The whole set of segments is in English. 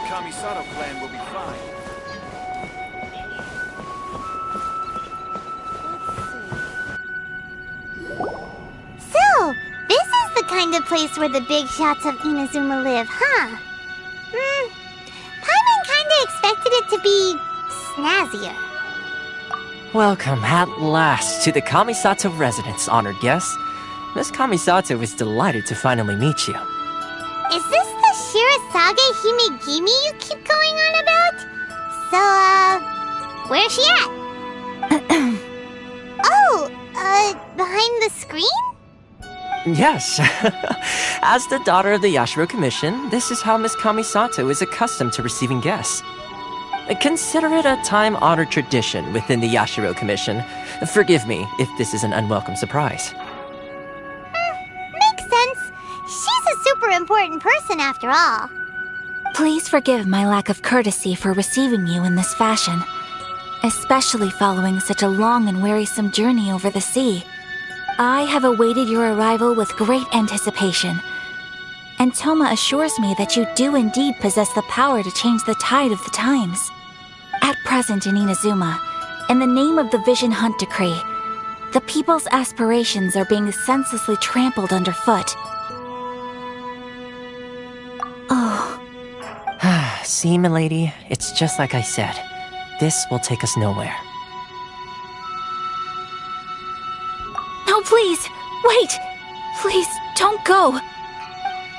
Kamisato clan will be fine. So, this is the kind of place where the big shots of Inazuma live, huh? Paimon kinda expected it to be snazzier. Welcome at last to the Kamisato residence, honored guest. Miss Kamisato is delighted to finally meet you. Is this the Shirazage Himegimi you keep going on about? So, where's she at? Oh, behind the screen? Yes. As the daughter of the Yashiro Commission, this is how Miss Kamisato is accustomed to receiving guests. Consider it a time-honored tradition within the Yashiro Commission. Forgive me if this is an unwelcome surprise. Makes sense. She's a super important person after all. Please forgive my lack of courtesy for receiving you in this fashion, especially following such a long and wearisome journey over the sea. I have awaited your arrival with great anticipation, and Toma assures me that you do indeed possess the power to change the tide of the times. At present in Inazuma, in the name of the Vision Hunt Decree, the people's aspirations are being senselessly trampled underfoot. Oh. See, milady, it's just like I said. This will take us nowhere. No, please! Wait! Please, don't go!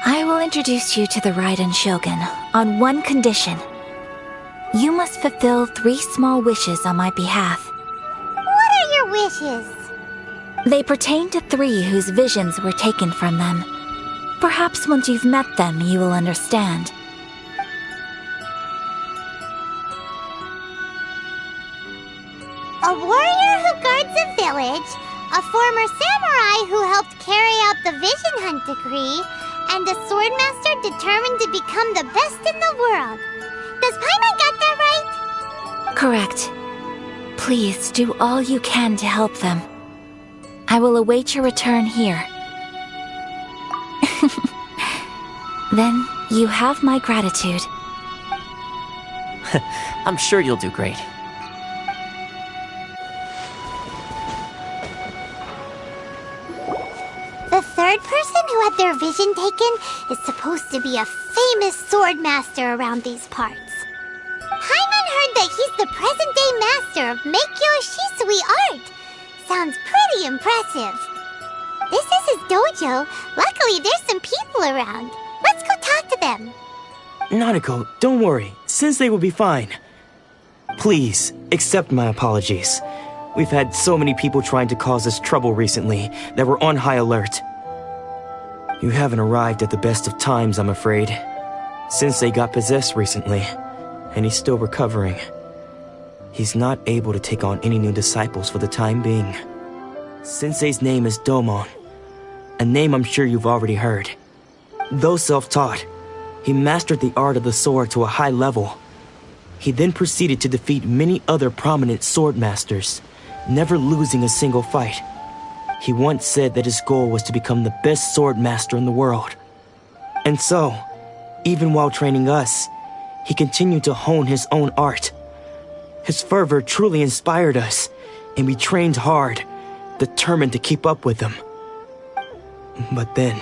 I will introduce you to the Raiden Shogun on one condition. You must fulfill 3 small wishes on my behalf. What are your wishes? They pertain to 3 whose visions were taken from them. Perhaps once you've met them, you will understand. A warrior who guards a village, a former samurai who helped carry out the Vision Hunt Decree, and a swordmaster determined to become the best in the world. Does Paimon get that right? Correct. Please do all you can to help them. I will await your return here. Then you have my gratitude. I'm sure you'll do great. The third person who had their vision taken is supposed to be a famous swordmaster around these parts. Paimon heard that he's the present-day master of Meikyo Shisui art. Sounds pretty impressive. This is his dojo. Luckily, there's some people around. Let's go talk to them. Nanako, don't worry. Sensei will be fine. Please, accept my apologies. We've had so many people trying to cause us trouble recently that we're on high alert. You haven't arrived at the best of times, I'm afraid. Sensei got possessed recently, and he's still recovering. He's not able to take on any new disciples for the time being. Sensei's name is Domon, a name I'm sure you've already heard. Though self-taught, he mastered the art of the sword to a high level. He then proceeded to defeat many other prominent sword masters, never losing a single fight. He once said that his goal was to become the best sword master in the world. And so, even while training us, he continued to hone his own art. His fervor truly inspired us, and we trained hard, determined to keep up with him. But then...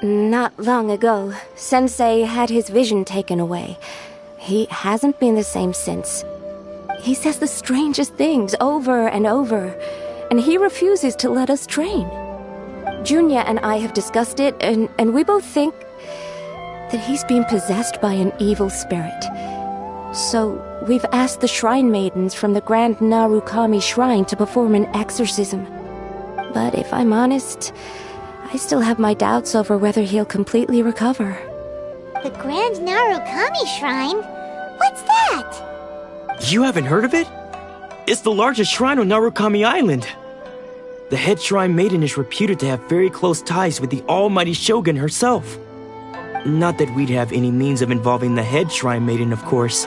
Not long ago, Sensei had his vision taken away. He hasn't been the same since. He says the strangest things over and over, and he refuses to let us train. Junya and I have discussed it, and we both think that he's been possessed by an evil spirit. So we've asked the shrine maidens from the Grand Narukami Shrine to perform an exorcism. But if I'm honest, I still have my doubts over whether he'll completely recover. The Grand Narukami Shrine? What's that? You haven't heard of it? It's the largest shrine on Narukami Island. The head shrine maiden is reputed to have very close ties with the almighty Shogun herself. Not that we'd have any means of involving the head shrine maiden, of course.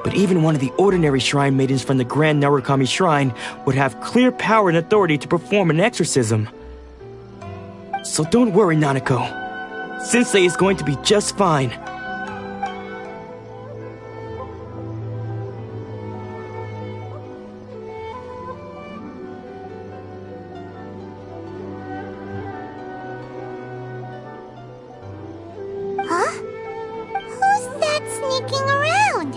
But even one of the ordinary shrine maidens from the Grand Narukami Shrine would have clear power and authority to perform an exorcism. So don't worry, Nanako. Sensei is going to be just fine. not sneaking around.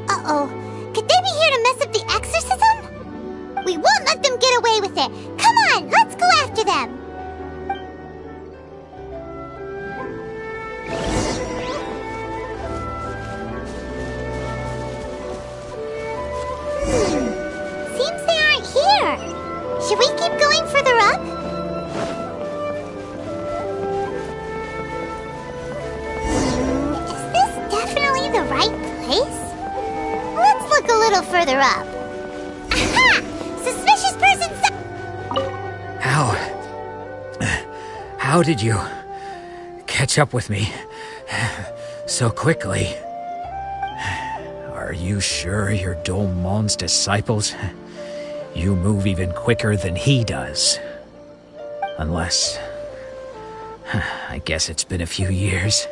Uh-oh. Could they be here to mess up the exorcism? We won't let them get away with it. Come on, let's go after them. Seems they aren't here. Should we keep going further up? Is this definitely the right place? Let's look a little further up. Aha! Suspicious person How did you catch up with me so quickly? Are you sure you're Domon's disciples? You move even quicker than he does. Unless... I guess it's been a few years.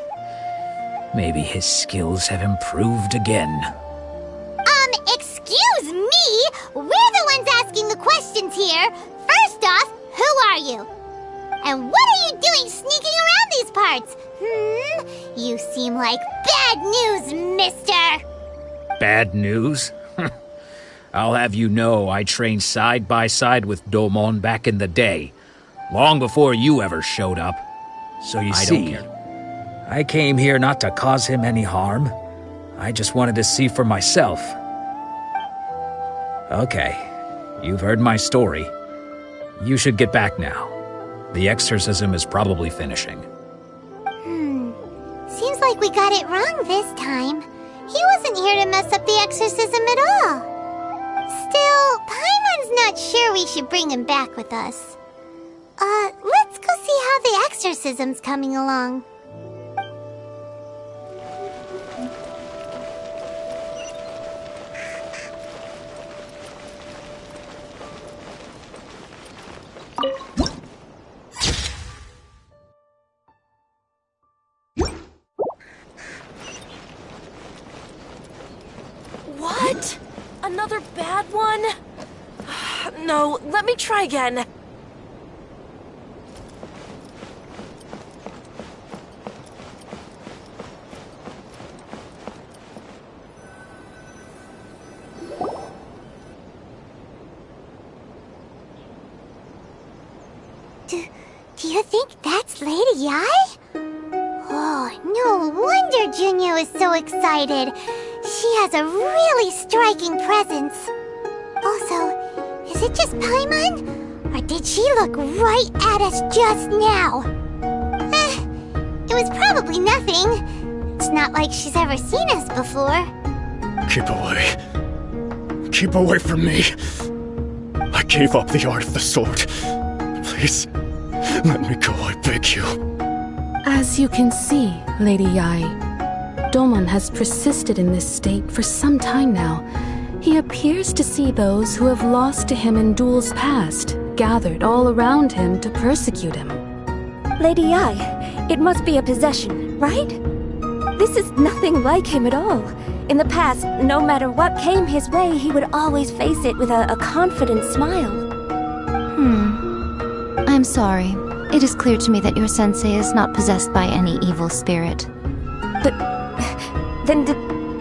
Maybe his skills have improved again. Excuse me? We're the ones asking the questions here. First off, who are you? And what are you doing sneaking around these parts? You seem like bad news, mister. Bad news? I'll have you know I trained side by side with Domon back in the day, long before you ever showed up. So you see, I came here not to cause him any harm. I just wanted to see for myself. Okay, you've heard my story. You should get back now. The exorcism is probably finishing. Seems like we got it wrong this time. He wasn't here to mess up the exorcism at all. Still, Paimon's not sure we should bring him back with us. Let's go see how the exorcism's coming along. What? Another bad one? No, let me try again. Do you think that's Lady Yai? Oh, no wonder Junyo is so excited. She has a really striking presence. Also, is it just Paimon? Or did she look right at us just now? It was probably nothing. It's not like she's ever seen us before. Keep away. Keep away from me. I gave up the art of the sword. Please, let me go, I beg you. As you can see, Lady Yai, Domon has persisted in this state for some time now. He appears to see those who have lost to him in duels past, gathered all around him to persecute him. Lady Yai, it must be a possession, right? This is nothing like him at all. In the past, no matter what came his way, he would always face it with a confident smile. I'm sorry. It is clear to me that your sensei is not possessed by any evil spirit. But then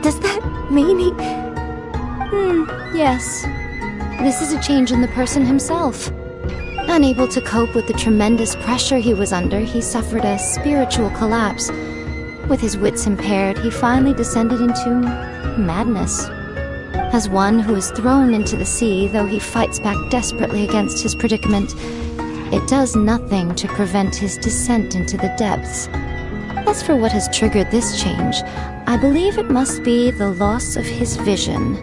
does that mean he... Yes. This is a change in the person himself. Unable to cope with the tremendous pressure he was under, he suffered a spiritual collapse. With his wits impaired, he finally descended into madness. As one who is thrown into the sea, though he fights back desperately against his predicament, it does nothing to prevent his descent into the depths. As for what has triggered this change, I believe it must be the loss of his vision.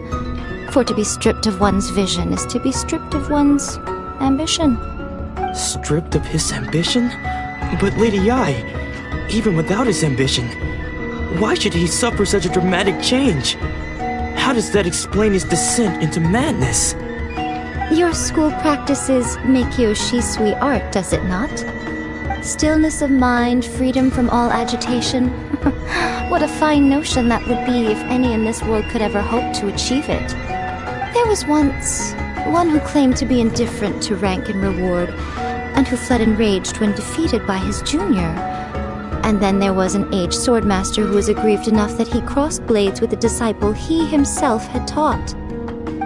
For to be stripped of one's vision is to be stripped of one's ambition. Stripped of his ambition? But Lady Yai, even without his ambition, why should he suffer such a dramatic change? How does that explain his descent into madness? Your school practices Meikyo Shisui art, does it not? Stillness of mind, freedom from all agitation. What a fine notion that would be if any in this world could ever hope to achieve it. There was once one who claimed to be indifferent to rank and reward, and who fled enraged when defeated by his junior. And then there was an aged swordmaster who was aggrieved enough that he crossed blades with a disciple he himself had taught.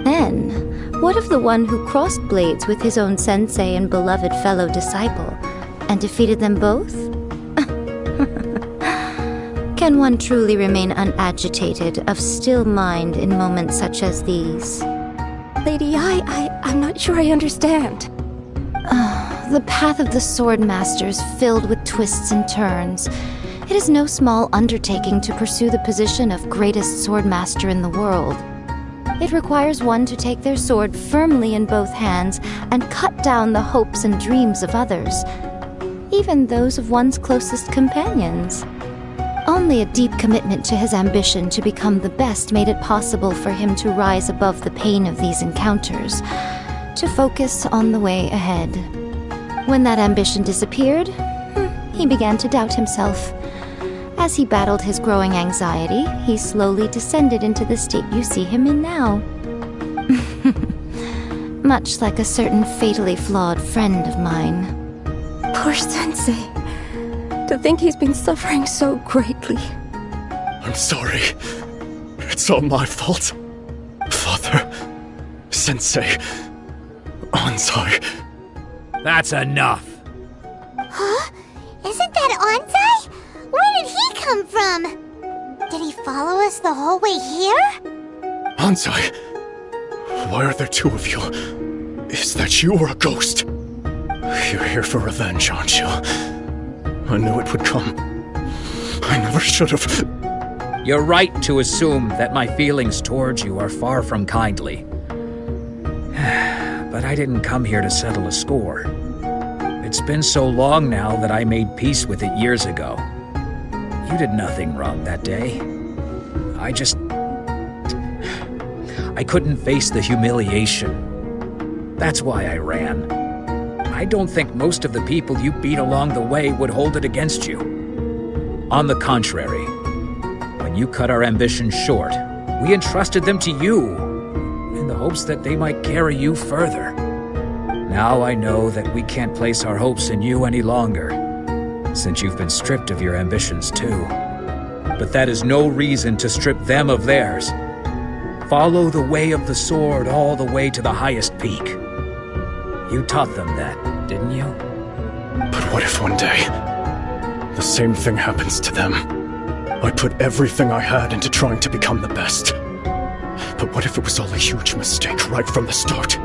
Then, what of the one who crossed blades with his own sensei and beloved fellow disciple, and defeated them both? Can one truly remain unagitated, of still mind in moments such as these? Lady I'm not sure I understand. The path of the Swordmaster is filled with twists and turns. It is no small undertaking to pursue the position of greatest Swordmaster in the world. It requires one to take their sword firmly in both hands and cut down the hopes and dreams of others, even those of one's closest companions. Only a deep commitment to his ambition to become the best made it possible for him to rise above the pain of these encounters, to focus on the way ahead. When that ambition disappeared, he began to doubt himself. As he battled his growing anxiety, he slowly descended into the state you see him in now. Much like a certain fatally flawed friend of mine. Poor Sensei. To think he's been suffering so greatly. I'm sorry. It's all my fault. Father, Sensei, Anzai. That's enough. Huh? Isn't that Anzai? Where did he come from? Did he follow us the whole way here? Anzai, why are there two of you? Is that you or a ghost? You're here for revenge, aren't you? I knew it would come. I never should have. You're right to assume that my feelings towards you are far from kindly. But I didn't come here to settle a score. It's been so long now that I made peace with it years ago. You did nothing wrong that day. I couldn't face the humiliation. That's why I ran. I don't think most of the people you beat along the way would hold it against you. On the contrary, when you cut our ambitions short, we entrusted them to you, in the hopes that they might carry you further. Now I know that we can't place our hopes in you any longer, since you've been stripped of your ambitions too. But that is no reason to strip them of theirs. Follow the way of the sword all the way to the highest peak. You taught them that, didn't you? But what if one day, the same thing happens to them? I put everything I had into trying to become the best. But what if it was all a huge mistake right from the start?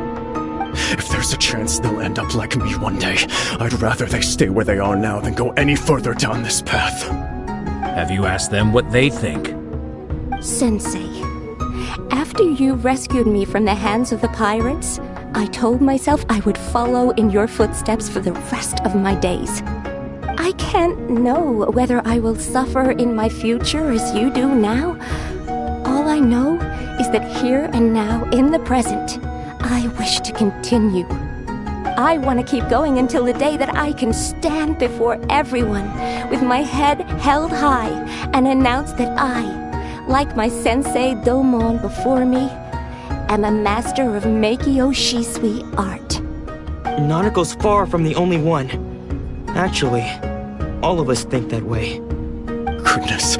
If there's a chance they'll end up like me one day, I'd rather they stay where they are now than go any further down this path. Have you asked them what they think? Sensei, after you rescued me from the hands of the pirates, I told myself I would follow in your footsteps for the rest of my days. I can't know whether I will suffer in my future as you do now. All I know is that here and now, in the present, I wish to continue. I want to keep going until the day that I can stand before everyone with my head held high and announce that I, like my sensei Domon before me, am a master of Meikyo Shisui art. Nanako's far from the only one. Actually, all of us think that way. Goodness.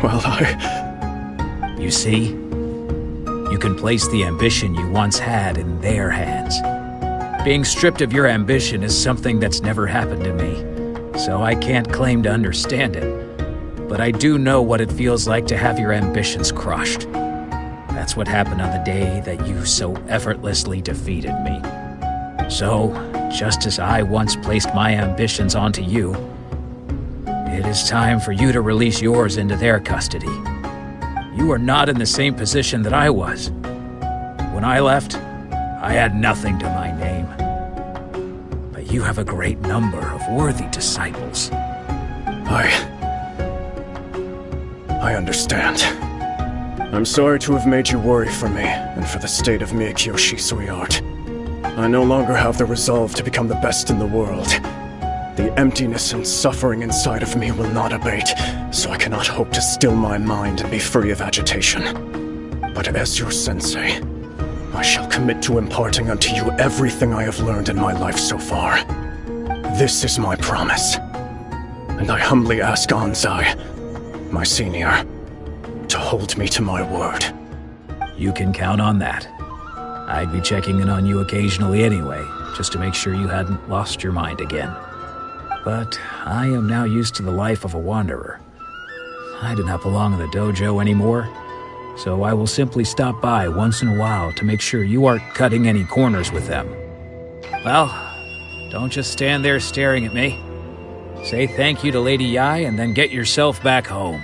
Well, You see? You can place the ambition you once had in their hands. Being stripped of your ambition is something that's never happened to me, so I can't claim to understand it. But I do know what it feels like to have your ambitions crushed. That's what happened on the day that you so effortlessly defeated me. So, just as I once placed my ambitions onto you, it is time for you to release yours into their custody. You are not in the same position that I was. When I left, I had nothing to my name. But you have a great number of worthy disciples. I understand. I'm sorry to have made you worry for me, and for the state of Meikyo Shisui art. I no longer have the resolve to become the best in the world. The emptiness and suffering inside of me will not abate, so I cannot hope to still my mind and be free of agitation. But as your sensei, I shall commit to imparting unto you everything I have learned in my life so far. This is my promise. and I humbly ask Anzai, my senior, to hold me to my word. You can count on that. I'd be checking in on you occasionally anyway, just to make sure you hadn't lost your mind again. But I am now used to the life of a wanderer. I do not belong in the dojo anymore, so I will simply stop by once in a while to make sure you aren't cutting any corners with them. Well, don't just stand there staring at me. Say thank you to Lady Yai and then get yourself back home.